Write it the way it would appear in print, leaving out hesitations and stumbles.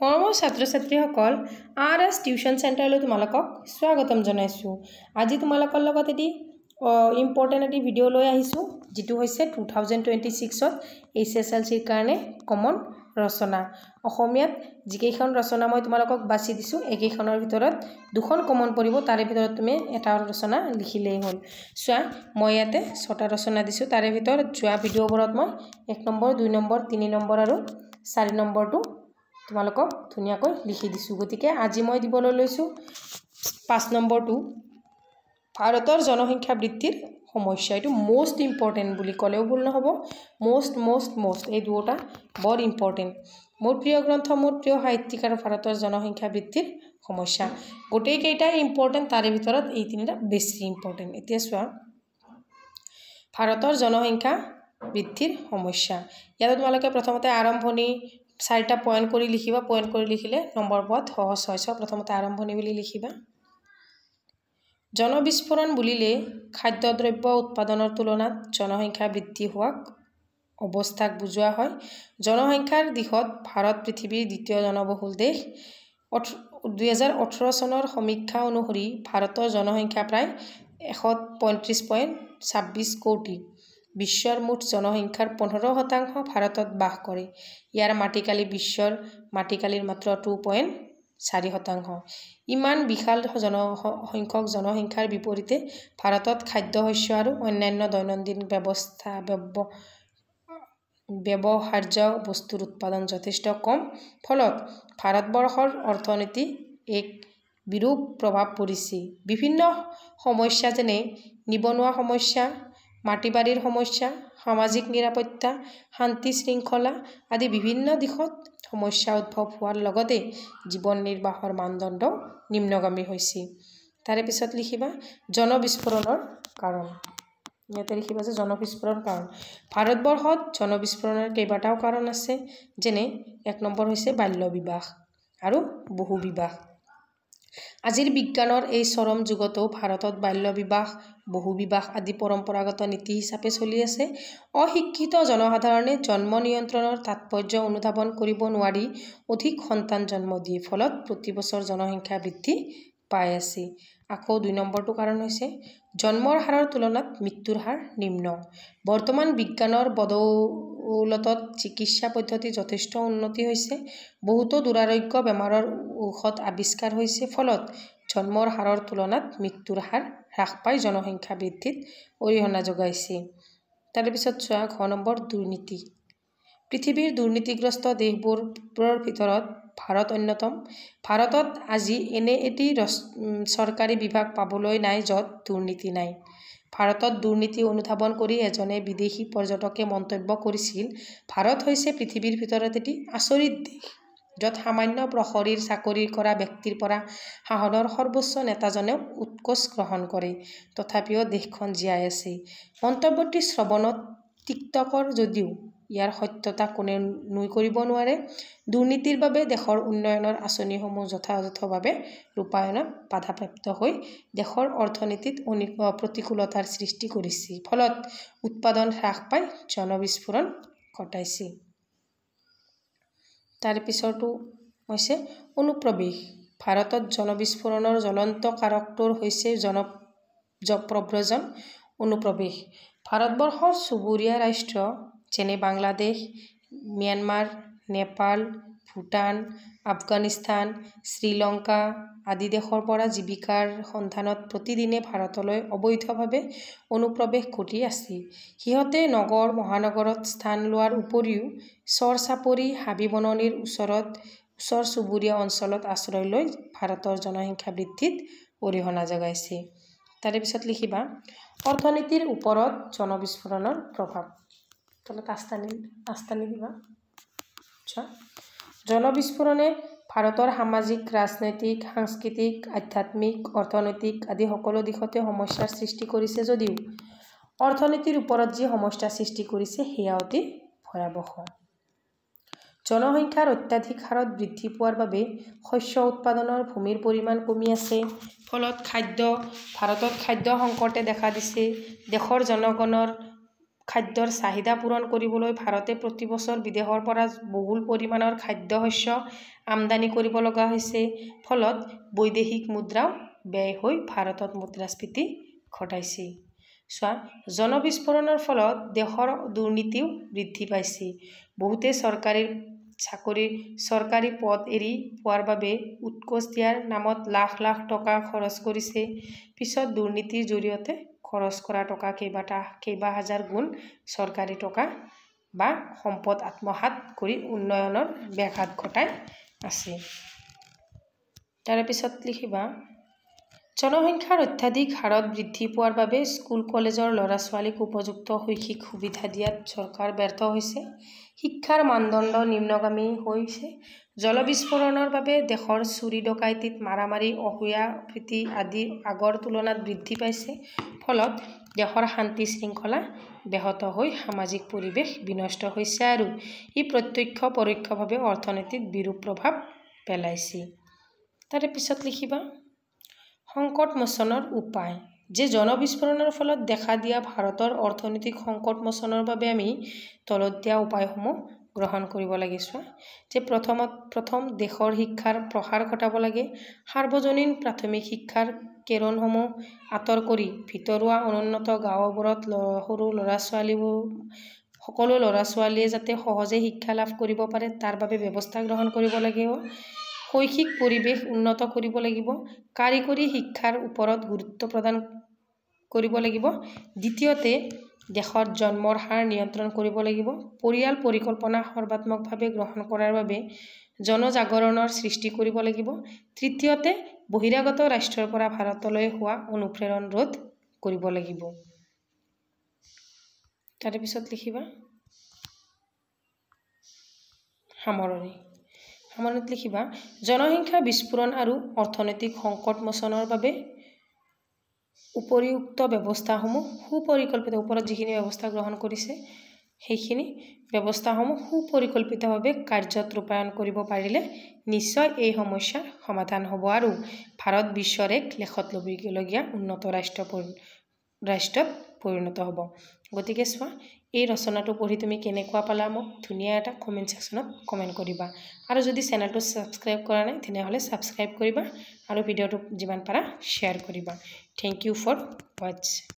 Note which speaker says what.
Speaker 1: মৰমৰ ছাত্ৰ-ছাত্ৰীসকল RS tuition চেণ্টাৰলৈ তোমালোকক স্বাগতম জনাইছোঁ। আজি তোমালোকৰ লগত এটি ইম্পৰ্টেণ্ট এটি ভিডিঅ' লৈ আহিছোঁ, যিটো হৈছে 2026ত HSLCৰ কাৰণে কমন ৰচনা। অসমীয়াত যিকেইখন ৰচনা মই তোমালোকক বাছি দিছোঁ, একেইখনৰ ভিতৰত দুখন কমন পৰিব, তাৰে ভিতৰত তুমি এটা ৰচনা লিখিলেই হ'ল। চোৱা, মই ইয়াতে 6টা ৰচনা দিছোঁ, তাৰে ভিতৰত যোৱা ভিডিঅ'বোৰত মই 1 নম্বৰ, 2 নম্বৰ, 3 নম্বৰ আৰু 4 নম্বৰটো তোমালোকক ধুনীয়াকৈ লিখি দিছোঁ। গতিকে আজি মই দিবলৈ লৈছোঁ 5 নম্বৰটো, ভাৰতৰ জনসংখ্যা বৃদ্ধিৰ সমস্যা। এইটো মোষ্ট ইম্পৰ্টেণ্ট বুলি ক'লেও ভুল নহ'ব। মোষ্ট এই দুটা বৰ ইম্পৰ্টেণ্ট। মোৰ প্ৰিয় গ্ৰন্থ, মোৰ প্ৰিয় সাহিত্যিক আৰু ভাৰতৰ জনসংখ্যা বৃদ্ধিৰ সমস্যা। গোটেইকেইটাই ইম্পৰ্টেণ্ট, তাৰে ভিতৰত এই তিনিটা বেছি ইম্পৰ্টেণ্ট। এতিয়া চোৱা, ভাৰতৰ জনসংখ্যা বৃদ্ধিৰ সমস্যা। ইয়াতে তোমালোকে প্ৰথমতে আৰম্ভণি 4টা পইণ্ট কৰি লিখিবা। পইণ্ট কৰি লিখিলে নম্বৰ পোৱাত সহজ হয়। প্ৰথমতে আৰম্ভণি বুলি লিখিবা। জনবিস্ফোৰণ বুলিলে খাদ্যদ্ৰব্য উৎপাদনৰ তুলনাত জনসংখ্যা বৃদ্ধি হোৱাক অৱস্থাক বুজোৱা হয়। জনসংখ্যাৰ দিশত ভাৰত পৃথিৱীৰ দ্বিতীয় জনবহুল দেশ। 2018 চনৰ সমীক্ষা অনুসৰি ভাৰতৰ জনসংখ্যা প্ৰায় 135.26 কোটি। বিশ্বৰ মুঠ জনসংখ্যাৰ 15% ভাৰতত বাস কৰে। ইয়াৰ মাটিকালি বিশ্বৰ মাটিকালিৰ মাত্ৰ 2.4%। ইমান বিশাল সংখ্যক জনসংখ্যাৰ বিপৰীতে ভাৰতত খাদ্যশস্য আৰু অন্যান্য দৈনন্দিন ব্যৱহাৰ্য বস্তুৰ উৎপাদন যথেষ্ট কম। ফলত ভাৰতবৰ্ষৰ অৰ্থনীতি এক বিৰূপ প্ৰভাৱ পৰিছে। বিভিন্ন সমস্যা যেনে নিবনুৱা সমস্যা, মাটি বাৰীৰ সমস্যা, সামাজিক নিৰাপত্তা, শান্তি শৃংখলা আদি বিভিন্ন দিশত সমস্যা উদ্ভৱ হোৱাৰ লগতে জীৱন নিৰ্বাহৰ মানদণ্ড নিম্নগামী হৈছে। তাৰে পিছত লিখিবা জনবিস্ফোৰণৰ কাৰণ। ইয়াতে লিখিবা যে জনবিস্ফোৰণৰ কাৰণ। ভাৰতবৰ্ষত জনবিস্ফোৰণৰ কেইবাটাও কাৰণ আছে, যেনে 1 নম্বৰ হৈছে বাল্য বিবাহ আৰু বহু বিবাহ। আজিৰ বিজ্ঞানৰ এই চৰম যুগতো ভাৰতত বাল্য বিবাহ, বহু বিবাহ আদি পৰম্পৰাগত নীতি হিচাপে চলি আছে। অশিক্ষিত জনসাধাৰণে জন্ম নিয়ন্ত্ৰণৰ তাৎপৰ্য অনুধাৱন কৰিব নোৱাৰি অধিক সন্তান জন্ম দিয়ে। ফলত প্ৰতি বছৰ জনসংখ্যা বৃদ্ধি পাই আছে। আকৌ 2 নম্বৰটো কাৰণ হৈছে জন্মৰ হাৰৰ তুলনাত মৃত্যুৰ হাৰ নিম্ন। বৰ্তমান বিজ্ঞানৰ বদৌলতত চিকিৎসা পদ্ধতি যথেষ্ট উন্নতি হৈছে। বহুতো দুৰাৰোগ্য বেমাৰৰ ঔষধ আৱিষ্কাৰ হৈছে। ফলত জন্মৰ হাৰৰ তুলনাত মৃত্যুৰ হাৰ হ্ৰাস পাই জনসংখ্যা বৃদ্ধিত অৰিহণা যোগাইছে। তাৰে পিছত চোৱা, ঘ নম্বৰ দুৰ্নীতি। পৃথিৱীৰ দুৰ্নীতিগ্ৰস্ত দেশবোৰৰ ভিতৰত ভাৰত অন্যতম। ভাৰতত আজি এনে এটি চৰকাৰী বিভাগ পাবলৈ নাই য'ত দুৰ্নীতি নাই। ভাৰতত দুৰ্নীতি অনুধাৱন কৰি এজনে বিদেশী পৰ্যটকে মন্তব্য কৰিছিল, ভাৰত হৈছে পৃথিৱীৰ ভিতৰত এটি আচৰিত দেশ, য'ত সামান্য প্ৰহৰীৰ চাকৰি কৰা ব্যক্তিৰ পৰা শাসনৰ সৰ্বোচ্চ নেতাজনেও উৎকোচ গ্ৰহণ কৰে। তথাপিও দেশখন জীয়াই আছে। মন্তব্যটি শ্ৰৱণত তিক্তকৰ যদিও ইয়াৰ সত্যতা কোনে নুই কৰিব নোৱাৰে। দুৰ্নীতিৰ বাবে দেশৰ উন্নয়নৰ আঁচনিসমূহ যথাযথভাৱে ৰূপায়ণত বাধাপ্ৰাপ্ত হৈ দেশৰ অৰ্থনীতিত প্ৰতিকূলতাৰ সৃষ্টি কৰিছে। ফলত উৎপাদন হ্ৰাস পাই জনবিস্ফোৰণ ঘটাইছে। তাৰ পিছৰটো হৈছে অনুপ্ৰৱেশ। ভাৰতত জনবিস্ফোৰণৰ জ্বলন্ত কাৰকটোৰ হৈছে প্ৰব্ৰজন অনুপ্ৰৱেশ। ভাৰতবৰ্ষৰ চুবুৰীয়া ৰাষ্ট্ৰ যেনে বাংলাদেশ, ম্যানমাৰ, নেপাল, ভূটান, আফগানিস্তান, শ্ৰীলংকা আদি দেশৰ পৰা জীৱিকাৰ সন্ধানত প্ৰতিদিনে ভাৰতলৈ অবৈধভাৱে অনুপ্ৰৱেশ ঘটি আছে। সিহঁতে নগৰ মহানগৰত স্থান লোৱাৰ উপৰিও চৰ-চাপৰি, হাবি-বননিৰ ওচৰ চুবুৰীয়া অঞ্চলত আশ্ৰয় লৈ ভাৰতৰ জনসংখ্যা বৃদ্ধিত অৰিহণা যোগাইছে। তাৰে পিছত লিখিবা অৰ্থনীতিৰ ওপৰত জনবিস্ফোৰণৰ প্ৰভাৱ। তলত আস্তানি দিবা। জনবিস্ফোৰণে ভাৰতৰ সামাজিক, ৰাজনৈতিক, সাংস্কৃতিক, আধ্যাত্মিক, অৰ্থনৈতিক আদি সকলো দিশতে সমস্যাৰ সৃষ্টি কৰিছে যদিও অৰ্থনীতিৰ ওপৰত যি সমস্যা সৃষ্টি কৰিছে সেয়া অতি ভয়াৱহ। জনসংখ্যাৰ অত্যাধিক হাৰত বৃদ্ধি পোৱাৰ বাবে শস্য উৎপাদনৰ ভূমিৰ পৰিমাণ কমি আছে। ফলত ভাৰতত খাদ্য সংকটে দেখা দিছে। দেশৰ জনগণৰ খাদ্যৰ চাহিদা পূৰণ কৰিবলৈ ভাৰতে প্ৰতি বছৰ বিদেশৰ পৰা বহুল পৰিমাণৰ খাদ্যশস্য আমদানি কৰিব লগা হৈছে। ফলত বৈদেশিক মুদ্ৰাও ব্যয় হৈ ভাৰতত মুদ্ৰাস্ফীতি ঘটাইছে। চোৱা, জনবিস্ফোৰণৰ ফলত দেশৰ দুৰ্নীতিও বৃদ্ধি পাইছে। বহুতে চৰকাৰী পদ এৰি পোৱাৰ বাবে উৎকোচ দিয়াৰ নামত লাখ লাখ টকা খৰচ কৰিছে। পিছত দুৰ্নীতিৰ জৰিয়তে খৰচ কৰা টকা কেইবা হাজাৰ গুণ চৰকাৰী টকা বা সম্পদ আত্মসাৎ কৰি উন্নয়নৰ ব্যাঘাত ঘটাই আছে। তাৰে পিছত লিখিবা, জনসংখ্যাৰ অত্যাধিক হাৰত বৃদ্ধি পোৱাৰ বাবে স্কুল কলেজৰ ল'ৰা ছোৱালীক উপযুক্ত শৈক্ষিক সুবিধা দিয়াত চৰকাৰ ব্যৰ্থ হৈছে। শিক্ষাৰ মানদণ্ড নিম্নগামী হৈছে। জলবিস্ফোৰণৰ বাবে দেশৰ চুৰি ডকাইতিত মাৰামাৰী অহোৱা-প্ৰীতি আদি আগৰ তুলনাত বৃদ্ধি পাইছে। ফলত দেশৰ শান্তি শৃংখলা ব্যাহত হৈ সামাজিক পৰিৱেশ বিনষ্ট হৈছে আৰু ই প্ৰত্যক্ষ পৰোক্ষভাৱে অৰ্থনীতিত বিৰূপ প্ৰভাৱ পেলাইছে। তাৰে পিছত লিখিবা, সংকট মোচনৰ উপায়। যে জনবিস্ফোৰণৰ ফলত দেখা দিয়া ভাৰতৰ অৰ্থনৈতিক সংকট মোচনৰ বাবে আমি তলত দিয়া উপায়সমূহ গ্ৰহণ কৰিব লাগে। চোৱা, যে প্ৰথম দেশৰ শিক্ষাৰ প্ৰসাৰ ঘটাব লাগে। সাৰ্বজনীন প্ৰাথমিক শিক্ষাৰ কেৰনসমূহ আঁতৰ কৰি ভিতৰুৱা অনুন্নত গাঁওবোৰত সকলো ল'ৰা ছোৱালীয়ে যাতে সহজে শিক্ষা লাভ কৰিব পাৰে তাৰ বাবে ব্যৱস্থা গ্ৰহণ কৰিব লাগিব। শৈক্ষিক পৰিৱেশ উন্নত কৰিব লাগিব। কাৰিকৰী শিক্ষাৰ ওপৰত গুৰুত্ব প্ৰদান কৰিব লাগিব। দ্বিতীয়তে, দেশত জন্মৰ হাৰ নিয়ন্ত্ৰণ কৰিব লাগিব। পৰিয়াল পৰিকল্পনা সৰ্বাত্মকভাৱে গ্ৰহণ কৰাৰ বাবে জনজাগৰণৰ সৃষ্টি কৰিব লাগিব। তৃতীয়তে, বহিৰাগত ৰাষ্ট্ৰৰ পৰা ভাৰতলৈ হোৱা অনুপ্ৰেৰণ ৰোধ কৰিব লাগিব। তাৰে পিছত লিখিবা, সামৰণিত লিখিবা, জনসংখ্যা বিস্ফোৰণ আৰু অৰ্থনৈতিক সংকট মোচনৰ বাবে উপৰিউক্ত ব্যৱস্থাসমূহ সুপৰিকল্পিত, ওপৰত যিখিনি ব্যৱস্থা গ্ৰহণ কৰিছে সেইখিনি ব্যৱস্থাসমূহ সুপৰিকল্পিতভাৱে কাৰ্যত ৰূপায়ণ কৰিব পাৰিলে নিশ্চয় এই সমস্যাৰ সমাধান হ'ব আৰু ভাৰত বিশ্বৰ এক লেখত ল'বলগীয়া উন্নত ৰাষ্ট্ৰত পৰিণত হ'ব। গতিকে চোৱা, এই ৰচনাটো পঢ়ি তুমি কেনেকুৱা পালা মোক ধুনীয়া এটা কমেণ্ট ছেকশ্যনত কমেণ্ট কৰিবা। আৰু যদি চেনেলটো ছাবস্ক্ৰাইব কৰা নাই তেনেহ'লে ছাবস্ক্ৰাইব কৰিবা আৰু ভিডিঅ'টো যিমান পাৰা শ্বেয়াৰ কৰিবা। Thank you for ৱাটছ।